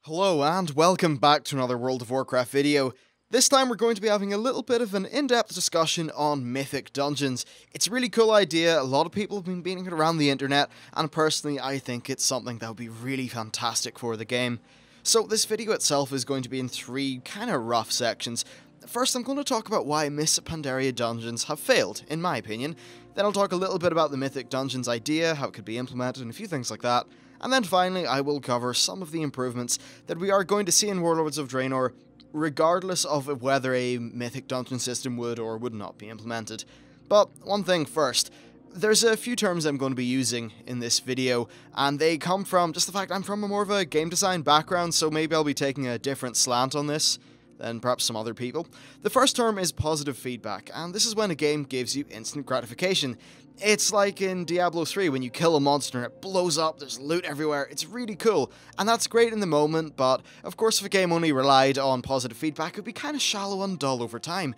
Hello and welcome back to another World of Warcraft video. This time we're going to be having a little bit of an in-depth discussion on Mythic Dungeons. It's a really cool idea, a lot of people have been beating it around the internet, and personally I think it's something that would be really fantastic for the game. So this video itself is going to be in three kind of rough sections. First I'm going to talk about why Mythic Dungeons have failed, in my opinion. Then I'll talk a little bit about the Mythic Dungeons idea, how it could be implemented, and a few things like that. And then finally, I will cover some of the improvements that we are going to see in Warlords of Draenor, regardless of whether a Mythic Dungeon system would or would not be implemented. But one thing first, there's a few terms I'm going to be using in this video, and they come from just the fact I'm from more of a game design background, so maybe I'll be taking a different slant on this than perhaps some other people. The first term is positive feedback, and this is when a game gives you instant gratification. It's like in Diablo 3 when you kill a monster and it blows up, there's loot everywhere, it's really cool, and that's great in the moment, but of course if a game only relied on positive feedback, it would be kind of shallow and dull over time.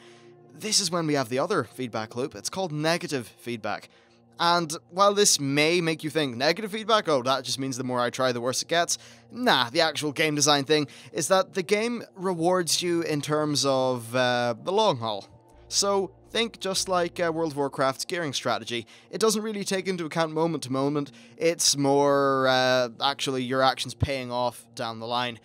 This is when we have the other feedback loop, it's called negative feedback. And while this may make you think, negative feedback? Oh, that just means the more I try, the worse it gets. Nah, the actual game design thing is that the game rewards you in terms of the long haul. So think just like World of Warcraft's gearing strategy. It doesn't really take into account moment to moment, it's more actually your actions paying off down the line.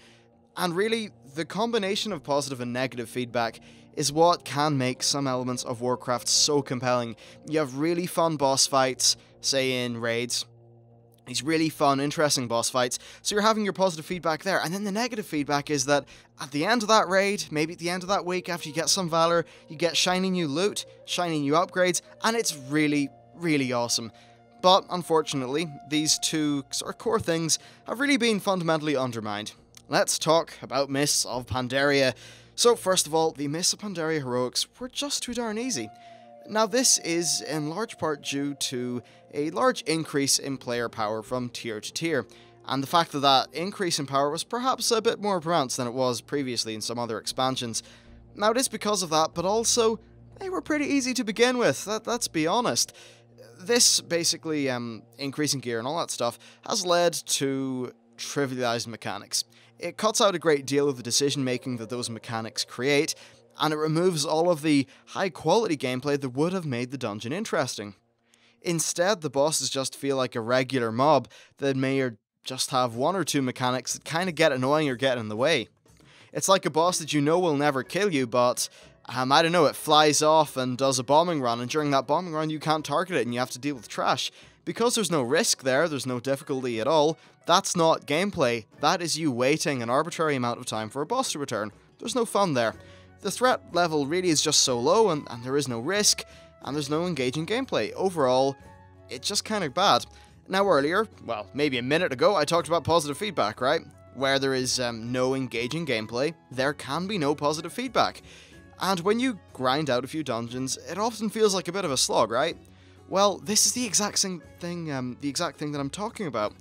And really, the combination of positive and negative feedback is what can make some elements of Warcraft so compelling. You have really fun boss fights, say in raids, these really fun, interesting boss fights, so you're having your positive feedback there, and then the negative feedback is that at the end of that raid, maybe at the end of that week after you get some Valor, you get shiny new loot, shiny new upgrades, and it's really, really awesome. But unfortunately, these two sort of core things have really been fundamentally undermined. Let's talk about Mists of Pandaria. So first of all, the Mists of Pandaria heroics were just too darn easy. Now this is in large part due to a large increase in player power from tier to tier, and the fact that that increase in power was perhaps a bit more pronounced than it was previously in some other expansions. Now it is because of that, but also, they were pretty easy to begin with, let's be honest. This basically, increasing gear and all that stuff, has led to trivialized mechanics. It cuts out a great deal of the decision making that those mechanics create, and it removes all of the high quality gameplay that would have made the dungeon interesting. Instead, the bosses just feel like a regular mob that may or just have one or two mechanics that kind of get annoying or get in the way. It's like a boss that you know will never kill you, but I don't know, it flies off and does a bombing run, and during that bombing run you can't target it and you have to deal with trash. Because there's no risk there, there's no difficulty at all, that's not gameplay, that is you waiting an arbitrary amount of time for a boss to return. There's no fun there. The threat level really is just so low, and there is no risk, and there's no engaging gameplay. Overall, it's just kind of bad. Now earlier, well, maybe a minute ago, I talked about positive feedback, right? Where there is no engaging gameplay, there can be no positive feedback. And when you grind out a few dungeons, it often feels like a bit of a slog, right? Well, this is the exact same thing, that I'm talking about.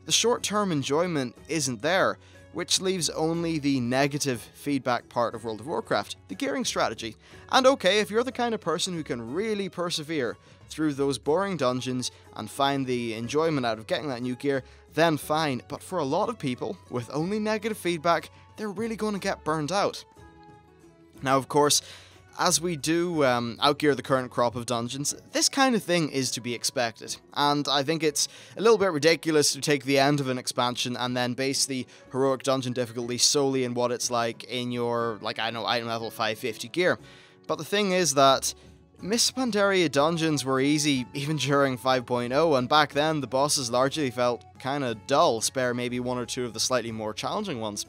The short-term enjoyment isn't there, which leaves only the negative feedback part of World of Warcraft, the gearing strategy. And okay, if you're the kind of person who can really persevere through those boring dungeons and find the enjoyment out of getting that new gear, then fine, but for a lot of people, with only negative feedback, they're really going to get burned out. Now, of course, as we do outgear the current crop of dungeons, this kind of thing is to be expected, and I think it's a little bit ridiculous to take the end of an expansion and then base the heroic dungeon difficulty solely in what it's like in your, item level 550 gear. But the thing is that Mists of Pandaria dungeons were easy even during 5.0, and back then the bosses largely felt kinda dull, spare maybe one or two of the slightly more challenging ones.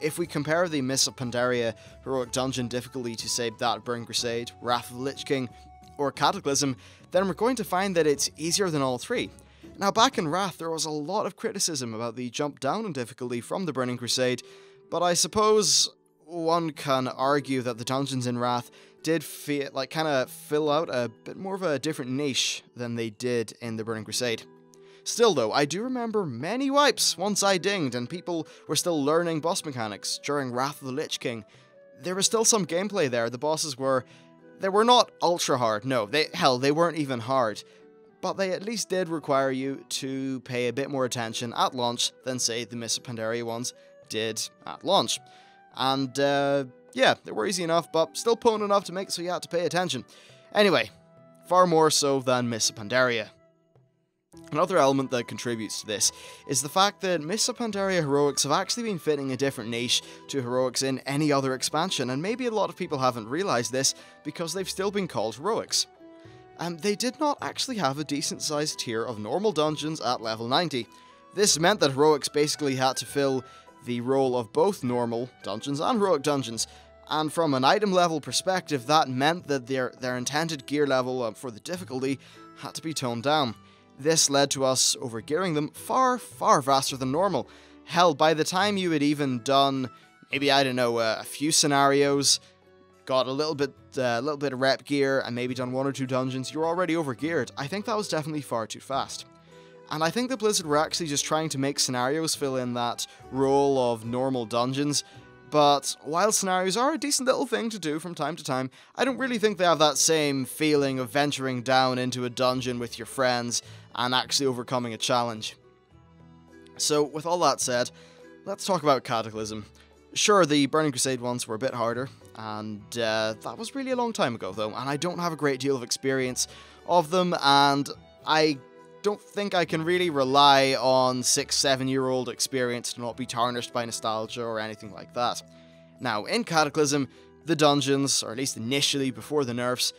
If we compare the Mists of Pandaria heroic dungeon difficulty to, say, that of Burning Crusade, Wrath of the Lich King, or Cataclysm, then we're going to find that it's easier than all three. Now, back in Wrath, there was a lot of criticism about the jump down in difficulty from the Burning Crusade, but I suppose one can argue that the dungeons in Wrath did feel like fill out a bit more of a different niche than they did in the Burning Crusade. Still though, I do remember many wipes once I dinged and people were still learning boss mechanics during Wrath of the Lich King. There was still some gameplay there, the bosses were not ultra hard, no, they weren't even hard, but they at least did require you to pay a bit more attention at launch than, say, the Mists of Pandaria ones did at launch. And, yeah, they were easy enough, but still potent enough to make it so you had to pay attention. Anyway, far more so than Mists of Pandaria. Another element that contributes to this is the fact that Mists of Pandaria heroics have actually been fitting a different niche to heroics in any other expansion, and maybe a lot of people haven't realised this because they've still been called heroics. They did not actually have a decent sized tier of normal dungeons at level 90. This meant that heroics basically had to fill the role of both normal dungeons and heroic dungeons, and from an item level perspective that meant that their intended gear level for the difficulty had to be toned down. This led to us overgearing them far faster than normal. Hell, by the time you had even done, maybe, I don't know, a few scenarios, got a little bit of rep gear, and maybe done 1 or 2 dungeons, you're already overgeared. I think that was definitely far too fast. And I think that Blizzard were actually just trying to make scenarios fill in that role of normal dungeons, but while scenarios are a decent little thing to do from time to time, I don't really think they have that same feeling of venturing down into a dungeon with your friends and actually overcoming a challenge. So, with all that said, let's talk about Cataclysm. Sure, the Burning Crusade ones were a bit harder, and that was really a long time ago though, and I don't have a great deal of experience of them, and I don't think I can really rely on 6-7 year old experience to not be tarnished by nostalgia or anything like that. Now, in Cataclysm, the dungeons, or at least initially before the nerfs,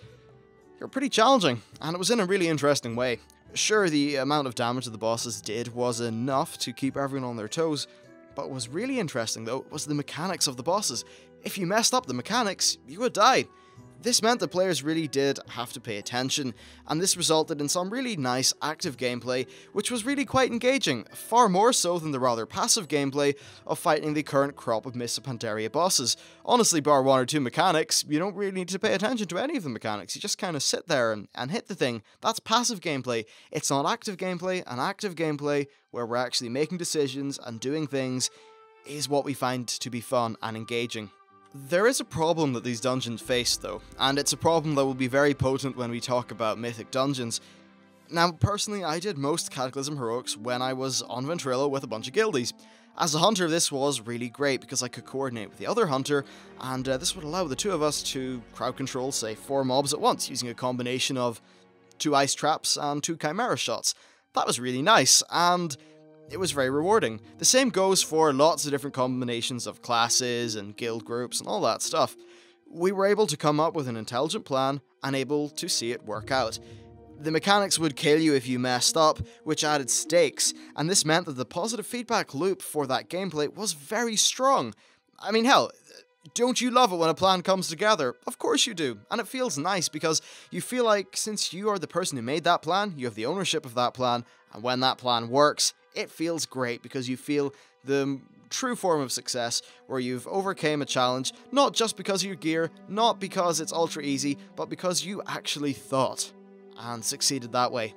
were pretty challenging, and it was in a really interesting way. Sure, the amount of damage that the bosses did was enough to keep everyone on their toes, but what was really interesting though was the mechanics of the bosses. If you messed up the mechanics, you would die. This meant that players really did have to pay attention, and this resulted in some really nice active gameplay, which was really quite engaging, far more so than the rather passive gameplay of fighting the current crop of Mists of Pandaria bosses. Honestly, bar 1 or 2 mechanics, you don't really need to pay attention to any of the mechanics, you just kind of sit there and hit the thing. That's passive gameplay. It's not active gameplay, and active gameplay, where we're actually making decisions and doing things, is what we find to be fun and engaging. There is a problem that these dungeons face though, and it's a problem that will be very potent when we talk about Mythic Dungeons. Now, personally, I did most Cataclysm heroics when I was on Ventrilo with a bunch of guildies. As a hunter, this was really great because I could coordinate with the other hunter, and this would allow the two of us to crowd control, say, 4 mobs at once, using a combination of 2 ice traps and 2 chimera shots. That was really nice, and it was very rewarding. The same goes for lots of different combinations of classes and guild groups and all that stuff. We were able to come up with an intelligent plan and able to see it work out. The mechanics would kill you if you messed up, which added stakes, and this meant that the positive feedback loop for that gameplay was very strong. I mean, hell, don't you love it when a plan comes together? Of course you do, and it feels nice because you feel like since you are the person who made that plan, you have the ownership of that plan, and when that plan works, it feels great because you feel the true form of success where you've overcame a challenge, not just because of your gear, not because it's ultra easy, but because you actually thought and succeeded that way.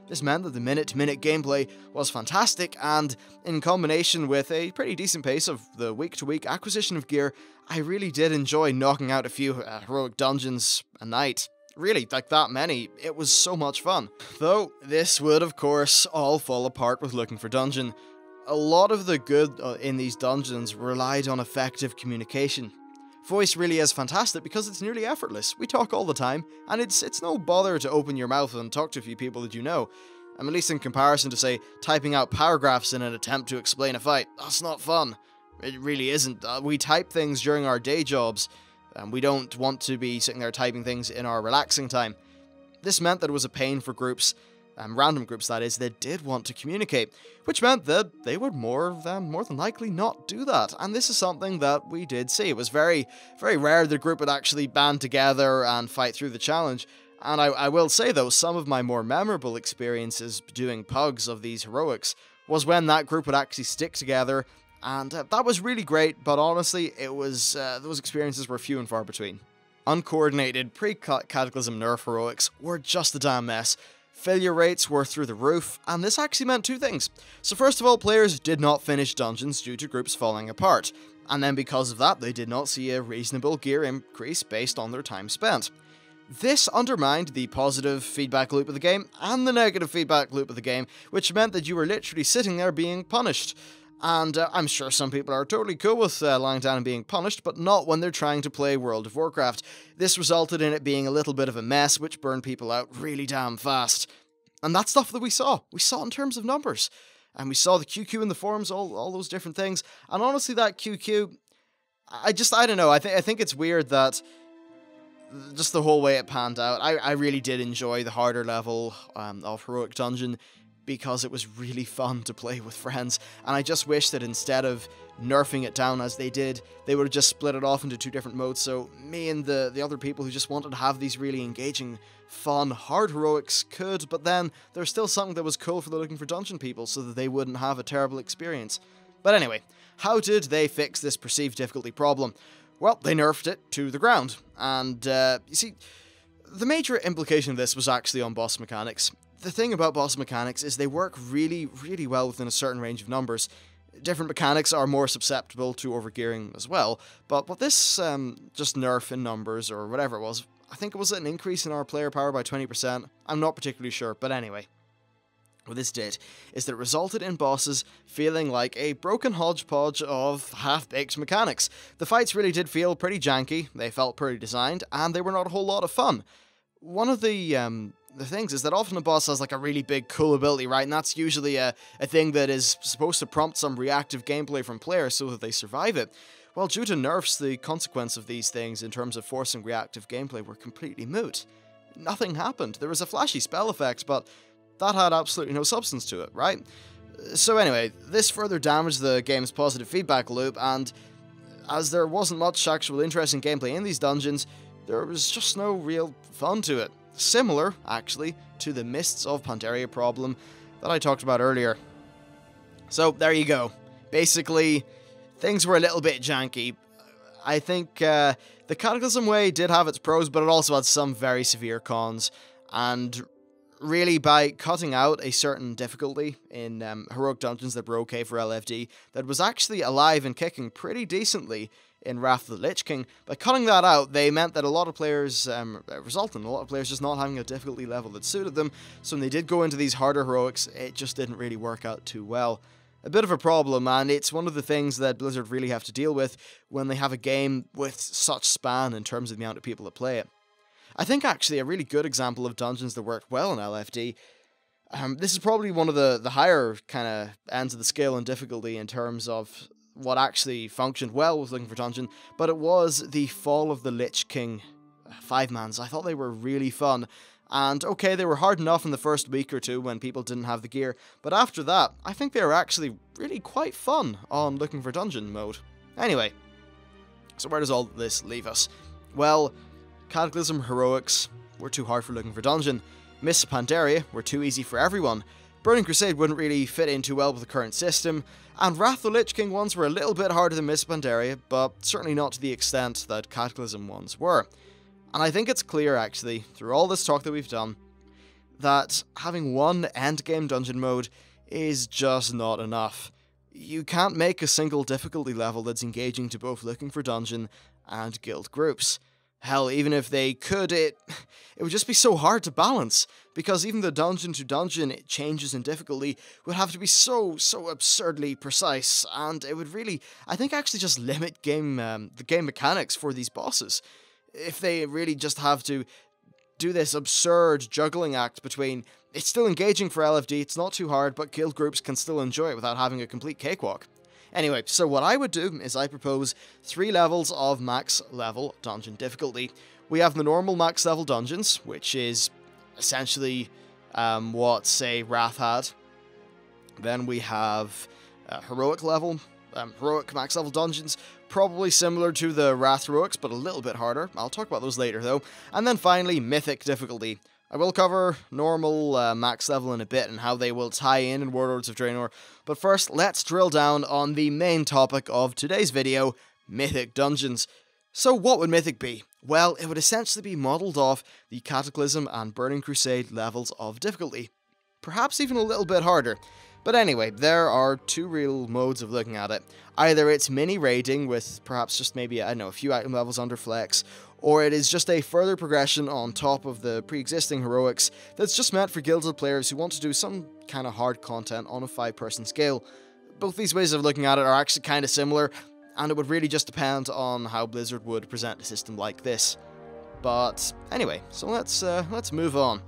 This meant that the minute-to-minute gameplay was fantastic, and in combination with a pretty decent pace of the week-to-week acquisition of gear, I really did enjoy knocking out a few heroic dungeons a night. Really, like that many. It was so much fun. Though, this would of course all fall apart with looking for dungeon. A lot of the good in these dungeons relied on effective communication. Voice really is fantastic because it's nearly effortless. We talk all the time, and it's no bother to open your mouth and talk to a few people that you know. At least in comparison to, say, typing out paragraphs in an attempt to explain a fight. That's not fun. It really isn't. We type things during our day jobs, and we don't want to be sitting there typing things in our relaxing time. This meant that it was a pain for groups, random groups that is, that did want to communicate, which meant that they would more than likely not do that, and this is something that we did see. It was very rare the group would actually band together and fight through the challenge, and I will say though, some of my more memorable experiences doing pugs of these heroics was when that group would actually stick together. And that was really great, but honestly, it was those experiences were few and far between. Uncoordinated pre-Cataclysm nerf heroics were just a damn mess. Failure rates were through the roof, and this actually meant 2 things. So first of all, players did not finish dungeons due to groups falling apart, and then because of that, they did not see a reasonable gear increase based on their time spent. This undermined the positive feedback loop of the game and the negative feedback loop of the game, which meant that you were literally sitting there being punished. And I'm sure some people are totally cool with lying down and being punished, but not when they're trying to play World of Warcraft. This resulted in it being a little bit of a mess, which burned people out really damn fast. And that's stuff that we saw. We saw it in terms of numbers. And we saw the QQ in the forums, all those different things. And honestly, that QQ, I don't know, I think it's weird that just the whole way it panned out. I really did enjoy the harder level of Heroic Dungeon, because it was really fun to play with friends, and I just wish that instead of nerfing it down as they did, they would have just split it off into 2 different modes, so me and the other people who just wanted to have these really engaging, fun, hard heroics could, but then there's still something that was cool for the Looking for Dungeon people, so that they wouldn't have a terrible experience. But anyway, how did they fix this perceived difficulty problem? Well, they nerfed it to the ground, and you see, the major implication of this was actually on boss mechanics. The thing about boss mechanics is they work really, really well within a certain range of numbers. Different mechanics are more susceptible to overgearing as well, but what this just nerf in numbers, or whatever it was, I think it was an increase in our player power by 20%, I'm not particularly sure, but anyway. What this did is that it resulted in bosses feeling like a broken hodgepodge of half-baked mechanics. The fights really did feel pretty janky, they felt pretty designed, and they were not a whole lot of fun. One of the things is that often a boss has like a really big cool ability, right? And that's usually a thing that is supposed to prompt some reactive gameplay from players so that they survive it. Well, due to nerfs, the consequence of these things in terms of forcing reactive gameplay were completely moot. Nothing happened. There was a flashy spell effect, but that had absolutely no substance to it, right? So anyway, this further damaged the game's positive feedback loop, and as there wasn't much actual interesting gameplay in these dungeons, there was just no real fun to it. Similar, actually, to the Mists of Pandaria problem that I talked about earlier. So, there you go. Basically, things were a little bit janky. I think the Cataclysm way did have its pros, but it also had some very severe cons, and really, by cutting out a certain difficulty in Heroic Dungeons that were okay for LFD, that was actually alive and kicking pretty decently in Wrath of the Lich King, by cutting that out, they meant that a lot of players, resulted in a lot of players just not having a difficulty level that suited them, so when they did go into these harder heroics, it just didn't really work out too well. A bit of a problem, and it's one of the things that Blizzard really have to deal with when they have a game with such span in terms of the amount of people that play it. I think actually a really good example of dungeons that worked well in LFD, this is probably one of the higher kind of ends of the scale in difficulty in terms of what actually functioned well with Looking for Dungeon, but it was the Fall of the Lich King 5-mans. I thought they were really fun, and okay, they were hard enough in the first week or two when people didn't have the gear, but after that, I think they were actually really quite fun on Looking for Dungeon mode. Anyway, so where does all this leave us? Well, Cataclysm Heroics were too hard for Looking for Dungeon, Mists of Pandaria were too easy for everyone, Burning Crusade wouldn't really fit in too well with the current system, and Wrath of the Lich King ones were a little bit harder than Mists of Pandaria, but certainly not to the extent that Cataclysm ones were. And I think it's clear, actually, through all this talk that we've done, that having one endgame dungeon mode is just not enough. You can't make a single difficulty level that's engaging to both Looking for Dungeon and guild groups. Hell, even if they could, it would just be so hard to balance, because even the dungeon-to-dungeon changes in difficulty would have to be so absurdly precise, and it would really, I think, actually just limit the game mechanics for these bosses. If they really just have to do this absurd juggling act between, it's still engaging for LFD, it's not too hard, but guild groups can still enjoy it without having a complete cakewalk. Anyway, so what I would do is I propose 3 levels of max level dungeon difficulty. We have the normal max level dungeons, which is essentially what, say, Wrath had. Then we have heroic max level dungeons, probably similar to the Wrath heroics, but a little bit harder. I'll talk about those later, though. And then finally, mythic difficulty. I will cover normal max level in a bit and how they will tie in Warlords of Draenor, but first let's drill down on the main topic of today's video, Mythic Dungeons. So what would Mythic be? Well, it would essentially be modelled off the Cataclysm and Burning Crusade levels of difficulty. Perhaps even a little bit harder. But anyway, there are 2 real modes of looking at it. Either it's mini raiding with perhaps just maybe, I don't know, a few item levels under flex, or it is just a further progression on top of the pre-existing heroics that's just meant for guilded players who want to do some kind of hard content on a 5-person scale. both these ways of looking at it are actually kind of similar, and it would really just depend on how Blizzard would present a system like this. But anyway, so let's move on.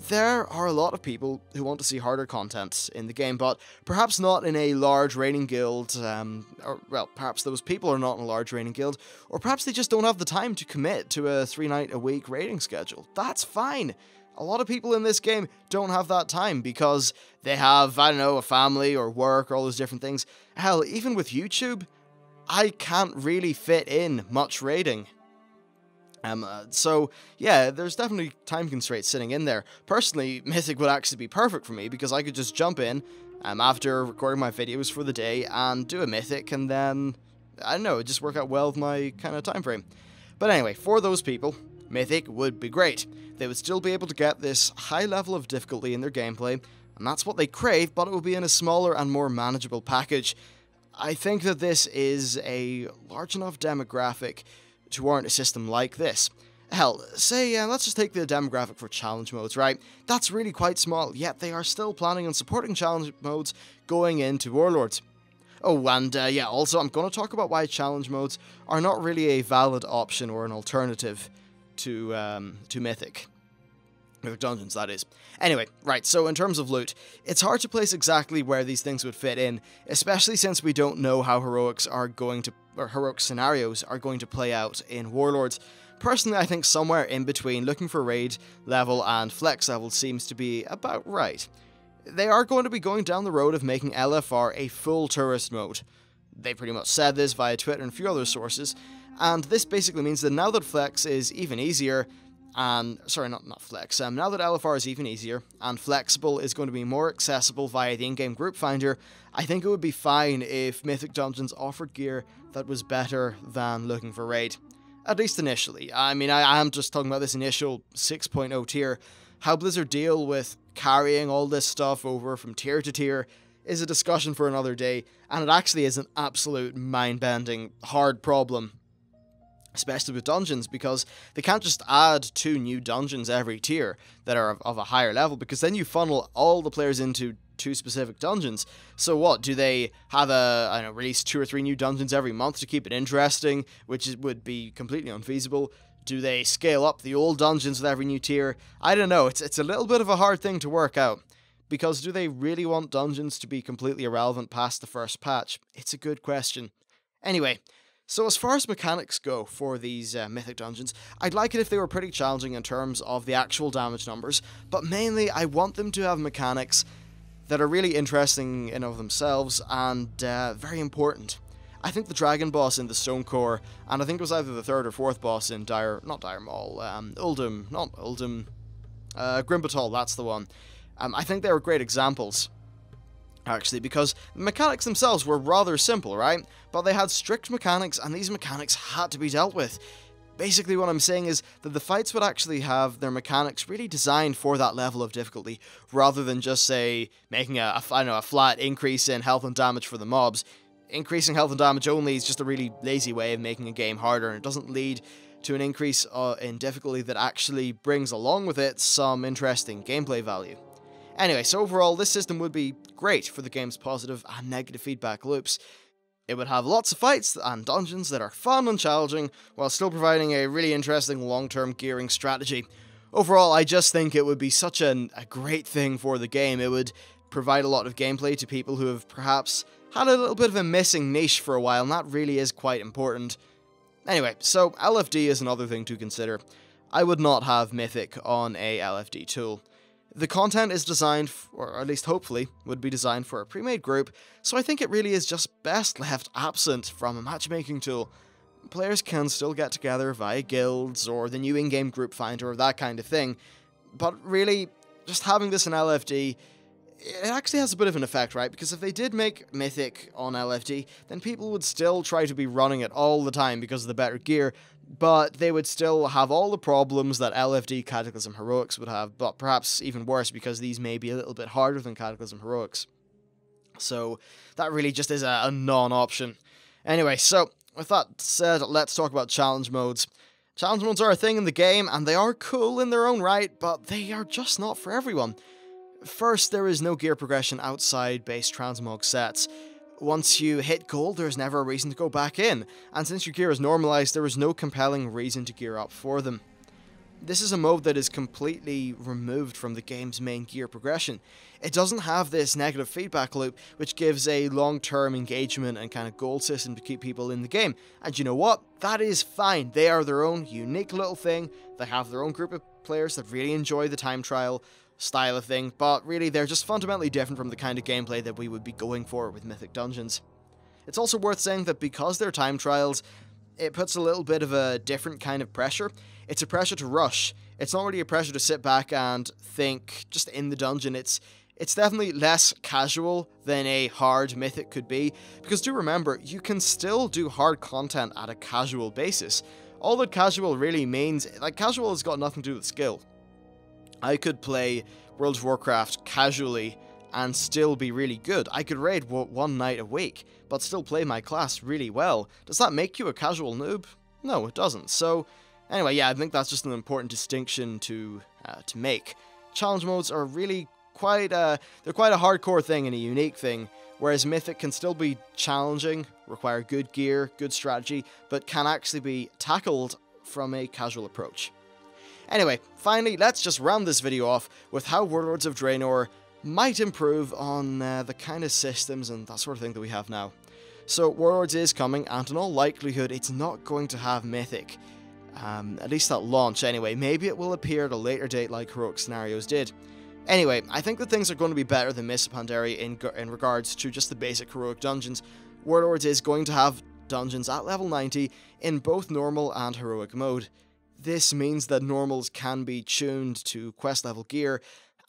There are a lot of people who want to see harder content in the game, but perhaps not in a large raiding guild, or, well, perhaps those people are not in a large raiding guild, or perhaps they just don't have the time to commit to a 3-night-a-week raiding schedule. That's fine. A lot of people in this game don't have that time because they have, I don't know, a family or work or all those different things. Hell, even with YouTube, I can't really fit in much raiding. So, yeah, there's definitely time constraints sitting in there. Personally, Mythic would actually be perfect for me because I could just jump in after recording my videos for the day and do a Mythic, and then, I don't know, it'd just work out well with my kind of time frame. But anyway, for those people, Mythic would be great. They would still be able to get this high level of difficulty in their gameplay, and that's what they crave, but it will be in a smaller and more manageable package. I think that this is a large enough demographic to warrant a system like this. Hell, say, let's just take the demographic for challenge modes, right? That's really quite small, yet they are still planning on supporting challenge modes going into Warlords. Oh, and yeah, also I'm going to talk about why challenge modes are not really a valid option or an alternative to Mythic Dungeons, that is. Anyway, right, so in terms of loot, it's hard to place exactly where these things would fit in, especially since we don't know how heroic scenarios are going to play out in Warlords. Personally, I think somewhere in between looking for raid level and flex level seems to be about right. They are going to be going down the road of making LFR a full tourist mode. They pretty much said this via Twitter and a few other sources, and this basically means that now that flex is even easier, and sorry, not flex. Now that LFR is even easier and flexible is going to be more accessible via the in-game group finder, I think it would be fine if Mythic Dungeons offered gear that was better than looking for raid. At least initially. I mean, I am just talking about this initial 6.0 tier. How Blizzard deal with carrying all this stuff over from tier to tier is a discussion for another day, and it actually is an absolute mind-bending, hard problem. Especially with dungeons, because they can't just add 2 new dungeons every tier that are of a higher level, because then you funnel all the players into 2 specific dungeons. So what, do they have release 2 or 3 new dungeons every month to keep it interesting, which would be completely unfeasible? Do they scale up the old dungeons with every new tier? I don't know, it's a little bit of a hard thing to work out, because do they really want dungeons to be completely irrelevant past the first patch? It's a good question. Anyway, so as far as mechanics go for these Mythic Dungeons, I'd like it if they were pretty challenging in terms of the actual damage numbers, but mainly I want them to have mechanics that are really interesting in of themselves and very important. I think the dragon boss in the Stone Core, and I think it was either the 3rd or 4th boss in Grimbatal, that's the one. I think they were great examples, actually, because the mechanics themselves were rather simple, right? But they had strict mechanics, and these mechanics had to be dealt with. Basically, what I'm saying is that the fights would actually have their mechanics really designed for that level of difficulty, rather than just, say, making a flat increase in health and damage for the mobs. Increasing health and damage only is just a really lazy way of making a game harder, and it doesn't lead to an increase in difficulty that actually brings along with it some interesting gameplay value. Anyway, so overall, this system would be great for the game's positive and negative feedback loops. It would have lots of fights and dungeons that are fun and challenging, while still providing a really interesting long-term gearing strategy. Overall, I just think it would be such a great thing for the game. It would provide a lot of gameplay to people who have perhaps had a little bit of a missing niche for a while, and that really is quite important. Anyway, so LFD is another thing to consider. I would not have Mythic on a LFD tool. The content is designed, or at least hopefully, would be designed for a pre-made group, so I think it really is just best left absent from a matchmaking tool. Players can still get together via guilds, or the new in-game group finder, or that kind of thing, but really, just having this in LFD, it actually has a bit of an effect, right? Because if they did make Mythic on LFD, then people would still try to be running it all the time because of the better gear, but they would still have all the problems that LFD Cataclysm Heroics would have, but perhaps even worse because these may be a little bit harder than Cataclysm Heroics. So that really just is a non-option. Anyway, so with that said, let's talk about challenge modes. Challenge modes are a thing in the game, and they are cool in their own right, but they are just not for everyone. First, there is no gear progression outside base transmog sets. Once you hit gold, there's never a reason to go back in, and since your gear is normalized, there is no compelling reason to gear up for them. This is a mode that is completely removed from the game's main gear progression. It doesn't have this negative feedback loop, which gives a long-term engagement and kind of goal system to keep people in the game. And you know what? That is fine. They are their own unique little thing. They have their own group of players that really enjoy the time trial style of thing, but really they're just fundamentally different from the kind of gameplay that we would be going for with Mythic Dungeons. It's also worth saying that because they're time trials, it puts a little bit of a different kind of pressure. It's a pressure to rush. It's not really a pressure to sit back and think just in the dungeon. It's definitely less casual than a hard Mythic could be, because do remember, you can still do hard content at a casual basis. All that casual really means, like, casual has got nothing to do with skill. I could play World of Warcraft casually and still be really good. I could raid one night a week, but still play my class really well. Does that make you a casual noob? No, it doesn't. So, anyway, yeah, I think that's just an important distinction to make. Challenge modes are really they're quite a hardcore thing and a unique thing, whereas Mythic can still be challenging, require good gear, good strategy, but can actually be tackled from a casual approach. Anyway, finally, let's just round this video off with how Warlords of Draenor might improve on the kind of systems and that sort of thing that we have now. So, Warlords is coming, and in all likelihood, it's not going to have Mythic. At least at launch, anyway. Maybe it will appear at a later date like Heroic Scenarios did. Anyway, I think that things are going to be better than Mists of Pandaria in regards to just the basic Heroic Dungeons. Warlords is going to have dungeons at level 90 in both normal and Heroic mode. This means that normals can be tuned to quest level gear,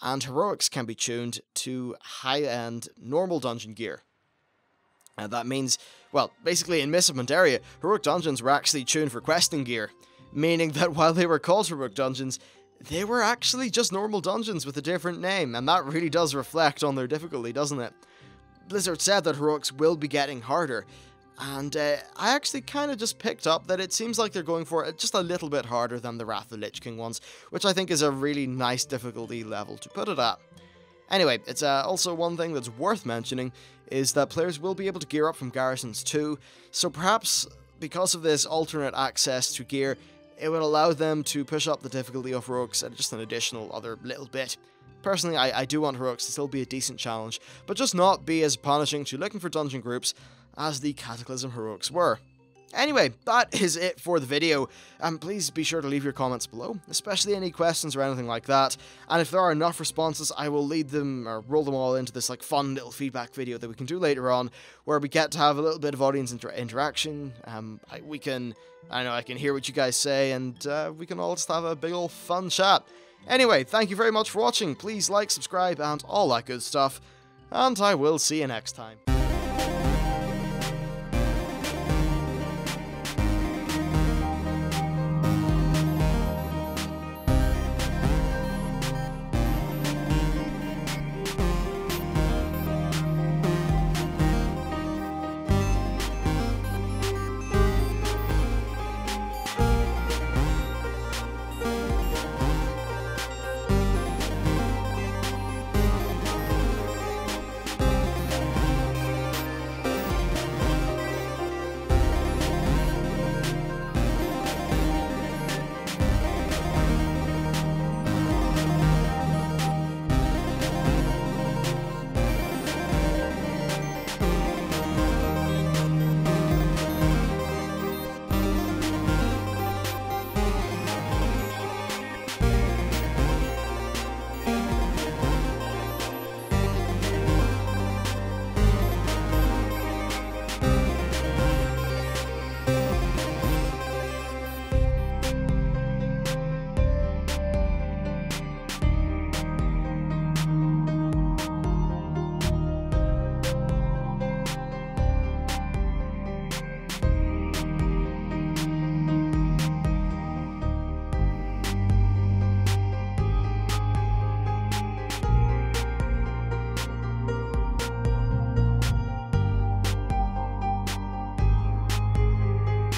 and heroics can be tuned to high-end normal dungeon gear. And that means, well, basically in Mists of Pandaria, heroic dungeons were actually tuned for questing gear, meaning that while they were called heroic dungeons, they were actually just normal dungeons with a different name, and that really does reflect on their difficulty, doesn't it? Blizzard said that heroics will be getting harder, and I actually kind of just picked up that it seems like they're going for it just a little bit harder than the Wrath of the Lich King ones, which I think is a really nice difficulty level to put it at. Anyway, it's also one thing that's worth mentioning is that players will be able to gear up from garrisons too, so perhaps because of this alternate access to gear, it would allow them to push up the difficulty of heroics at just an additional other little bit. Personally, I do want heroics to still be a decent challenge, but just not be as punishing to looking for dungeon groups as the Cataclysm heroics were. Anyway, that is it for the video, and please be sure to leave your comments below, especially any questions or anything like that, and if there are enough responses, I will lead them, or roll them all into this like fun little feedback video that we can do later on, where we get to have a little bit of audience interaction. I can hear what you guys say, and we can all just have a big old fun chat. Anyway, thank you very much for watching, please like, subscribe, and all that good stuff, and I will see you next time.